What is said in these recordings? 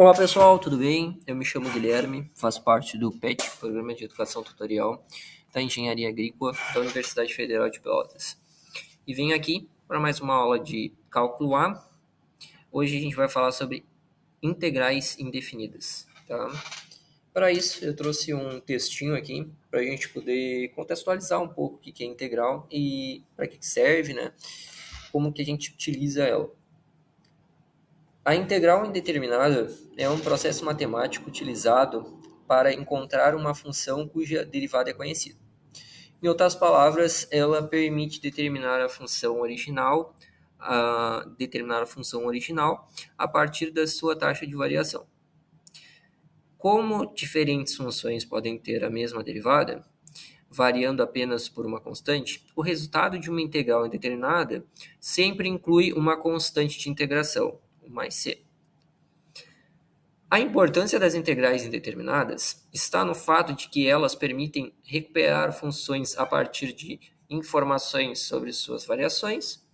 Olá pessoal, tudo bem? Eu me chamo Guilherme, faço parte do PET, Programa de Educação Tutorial da Engenharia Agrícola da Universidade Federal de Pelotas. E vim aqui para mais uma aula de Cálculo A. Hoje a gente vai falar sobre integrais indefinidas, tá? Para isso eu trouxe um textinho aqui para a gente poder contextualizar um pouco o que é integral e para que serve, né? Como que a gente utiliza ela. A integral indeterminada é um processo matemático utilizado para encontrar uma função cuja derivada é conhecida. Em outras palavras, ela permite determinar a função original a partir da sua taxa de variação. Como diferentes funções podem ter a mesma derivada, variando apenas por uma constante, o resultado de uma integral indeterminada sempre inclui uma constante de integração, o mais c. A importância das integrais indeterminadas está no fato de que elas permitem recuperar funções a partir de informações sobre suas variações.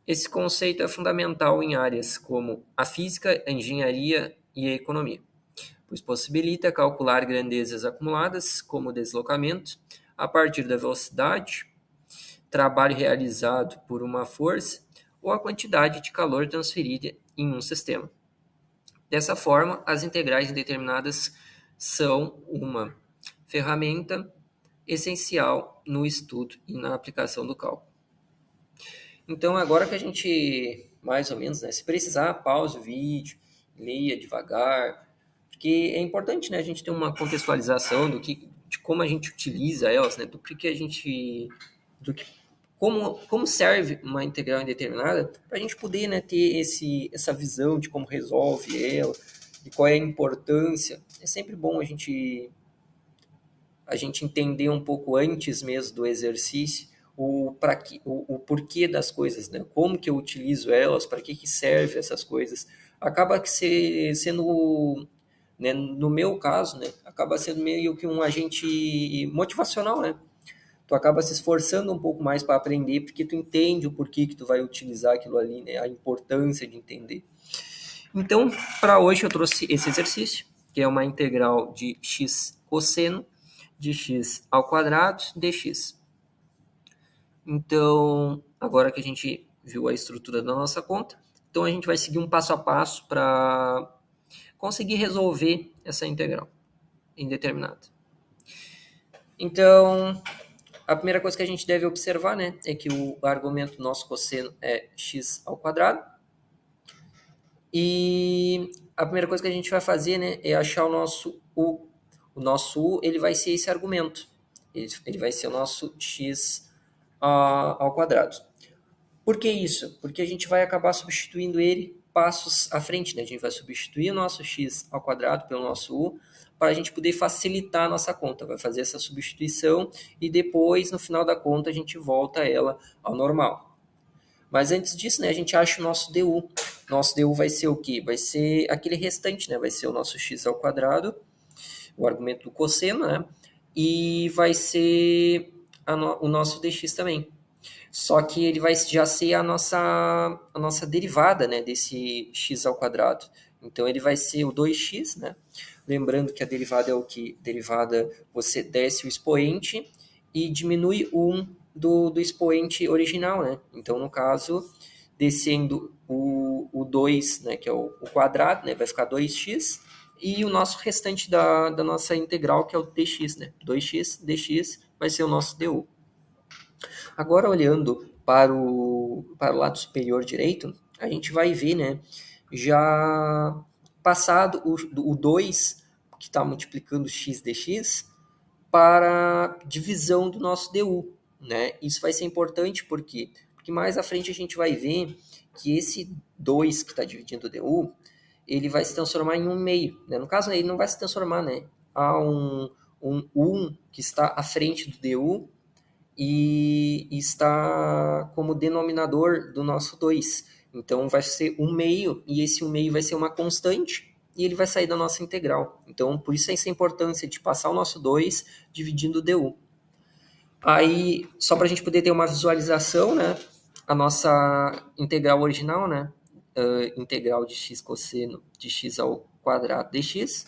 Esse conceito é fundamental em áreas como a física, a engenharia e a economia, pois possibilita calcular grandezas acumuladas, como deslocamento, a partir da velocidade, trabalho realizado por uma força ou a quantidade de calor transferida em um sistema. Dessa forma, as integrais indeterminadas são uma ferramenta essencial no estudo e na aplicação do cálculo. Então, agora que a gente, mais ou menos, se precisar, pause o vídeo, leia devagar, porque é importante, a gente ter uma contextualização de como a gente utiliza elas, do que a gente, como serve uma integral indeterminada, para a gente poder ter essa visão de como resolve ela, de qual é a importância. É sempre bom a gente entender um pouco antes mesmo do exercício o porquê das coisas, como que eu utilizo elas, para que serve essas coisas. Acaba sendo, no meu caso, acaba sendo meio que um agente motivacional, Tu acaba se esforçando um pouco mais para aprender, porque tu entende o porquê que tu vai utilizar aquilo ali, a importância de entender. Então, para hoje eu trouxe esse exercício, que é uma integral de x cosseno de x ao quadrado dx. Então, agora que a gente viu a estrutura da nossa conta, então a gente vai seguir um passo a passo para conseguir resolver essa integral indeterminada. Então, a primeira coisa que a gente deve observar, é que o argumento do nosso cosseno é x ao quadrado. E a primeira coisa que a gente vai fazer, é achar o nosso u. O nosso u, ele vai ser esse argumento. Ele vai ser o nosso x ao quadrado. Por que isso? Porque a gente vai acabar substituindo ele passos à frente, A gente vai substituir o nosso x ao quadrado pelo nosso u, para a gente poder facilitar a nossa conta. Vai fazer essa substituição e depois, no final da conta, a gente volta ela ao normal. Mas antes disso, a gente acha o nosso du. Nosso du vai ser o quê? Vai ser aquele restante, Vai ser o nosso x ao quadrado, o argumento do cosseno, e vai ser o nosso dx também. Só que ele vai já ser a nossa derivada, desse x ao quadrado. Então, ele vai ser o 2x, Lembrando que a derivada é o que? Derivada, você desce o expoente e diminui o 1 do expoente original, Então, no caso, descendo o 2, que é o quadrado, vai ficar 2x, e o nosso restante da nossa integral, que é o dx, 2x dx vai ser o nosso du. Agora, olhando para o lado superior direito, a gente vai ver, já passado o 2, que está multiplicando x dx, para a divisão do nosso du. Isso vai ser importante porque mais à frente a gente vai ver que esse 2 que está dividindo o du, ele vai se transformar em 1/2. No caso, ele não vai se transformar, Há um 1 que está à frente do du, e está como denominador do nosso 2. Então, vai ser 1/2, e esse 1/2 vai ser uma constante, e ele vai sair da nossa integral. Então, por isso essa importância de passar o nosso 2 dividindo o du. Aí, só para a gente poder ter uma visualização, a nossa integral original, integral de x cosseno de x ao quadrado dx.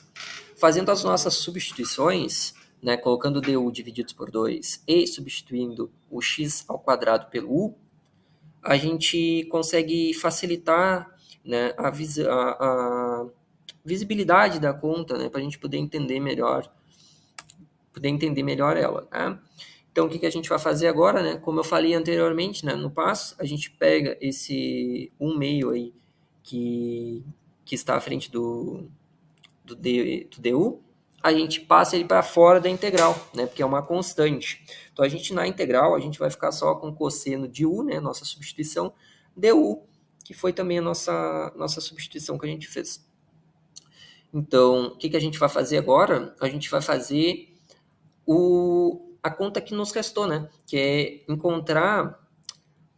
Fazendo as nossas substituições, né, colocando o du divididos por 2 e substituindo o x ao quadrado pelo u, a gente consegue facilitar, né, a visibilidade da conta, né, para a gente poder entender melhor ela. Né? Então, o que a gente vai fazer agora? Né? Como eu falei anteriormente, né, no passo, a gente pega esse 1/2 aí que está à frente do du, a gente passa ele para fora da integral, né, porque é uma constante. Então, na integral, a gente vai ficar só com cosseno de u, né, nossa substituição, du, que foi também a nossa substituição que a gente fez. Então, o que a gente vai fazer agora? A gente vai fazer a conta que nos restou, né, que é encontrar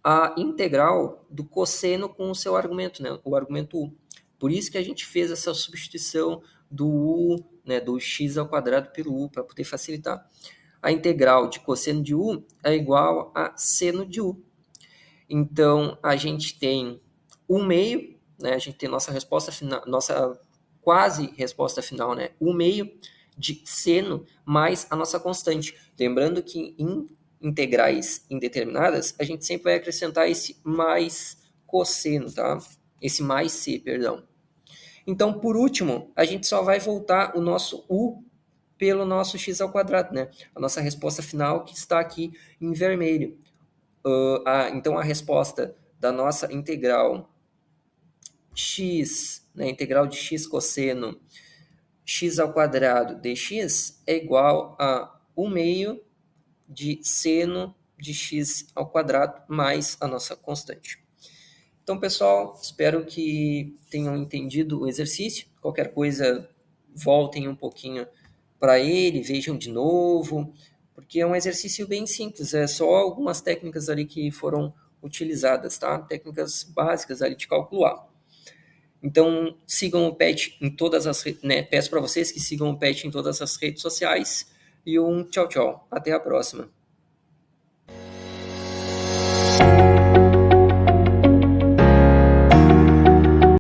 a integral do cosseno com o seu argumento, né, o argumento u. Por isso que a gente fez essa substituição do u, né, do x ao quadrado pelo u, para poder facilitar. A integral de cosseno de u é igual a seno de u. Então, a gente tem 1/2, né, a gente tem nossa resposta final, nossa quase resposta final, né, 1/2 de seno mais a nossa constante. Lembrando que em integrais indeterminadas, a gente sempre vai acrescentar esse mais cosseno, tá? Esse mais c, perdão. Então, por último, a gente só vai voltar o nosso u pelo nosso x ao quadrado, né? A nossa resposta final que está aqui em vermelho. Então, a resposta da nossa integral x, né, integral de x cosseno x ao quadrado dx é igual a 1/2 de seno de x ao quadrado mais a nossa constante. Então, pessoal, espero que tenham entendido o exercício. Qualquer coisa, voltem um pouquinho para ele, vejam de novo, porque é um exercício bem simples, é só algumas técnicas ali que foram utilizadas, tá? Técnicas básicas ali de calcular. Então, sigam o PET em todas as redes, né? Peço para vocês que sigam o PET em todas as redes sociais. E tchau, tchau. Até a próxima.